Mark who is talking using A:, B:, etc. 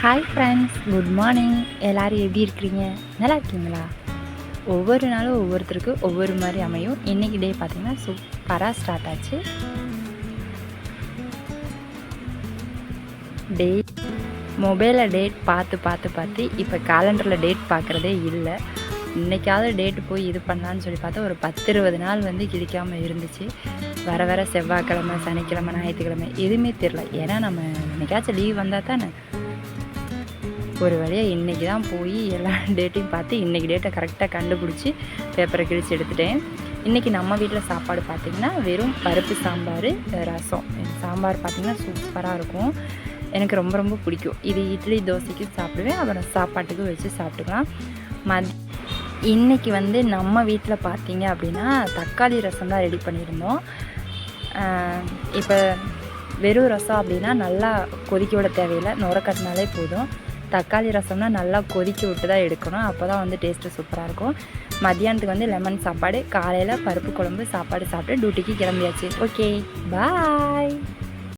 A: Hi friends, good morning. எல்லோரும் எப்படி இருக்கிறீங்க? நல்லா இருக்கீங்களா? ஒவ்வொரு நாளும் ஒவ்வொருத்தருக்கு ஒவ்வொரு மாதிரி அமையும். இன்றைக்கி டே பார்த்திங்கன்னா சூப்பராக ஸ்டார்ட் ஆச்சு. மொபைலில் டேட் பார்த்து இப்போ கேலண்டரில் டேட் பார்க்குறதே இல்லை. இன்றைக்காவது டேட்டு போய் இது பண்ணலான்னு சொல்லி பார்த்தா ஒரு 10-20 நாள் கிழிக்காமல் இருந்துச்சு. வர செவ்வாய்க்கிழமை, சனிக்கிழமை, ஞாயிற்றுக்கிழமை எதுவுமே தெரில. ஏன்னா நம்ம என்னைக்காச்சும் லீவ் வந்தால் தானே. ஒரு வழியாக இன்றைக்கி தான் போய் எல்லா டேட்டையும் பார்த்து இன்றைக்கி டேட்டை கரெக்டாக கண்டுபிடிச்சி பேப்பரை கிழித்து எடுத்துட்டேன். இன்றைக்கி நம்ம வீட்டில் சாப்பாடு பார்த்திங்கன்னா வெறும் பருப்பு சாம்பார், ரசம். சாம்பார் பார்த்திங்கன்னா சூப்பராக இருக்கும். எனக்கு ரொம்ப ரொம்ப பிடிக்கும். இது இட்லி தோசைக்கு சாப்பிடுவேன், அப்புறம் சாப்பாட்டுக்கு வச்சு சாப்பிட்டுக்கலாம். இன்றைக்கி நம்ம வீட்டில் பார்த்திங்க அப்படின்னா தக்காளி ரசம் தான் ரெடி பண்ணியிருந்தோம். இப்போ வெறும் ரசம் அப்படின்னா நல்லா கொதிக்க விட தேவையில்லை, நுரக்கட்டினாலே போதும். தக்காளி ரசம்னா நல்லா கொதிக்க விட்டு தான் எடுக்கணும். அப்போ தான் டேஸ்ட்டு சூப்பராக இருக்கும். மத்தியானத்துக்கு லெமன் சாப்பாடு, காலையில் பருப்பு குழம்பு சாப்பாடு சாப்பிட்டு டியூட்டிக்கு கிளம்பியாச்சு. ஓகே, பாய்.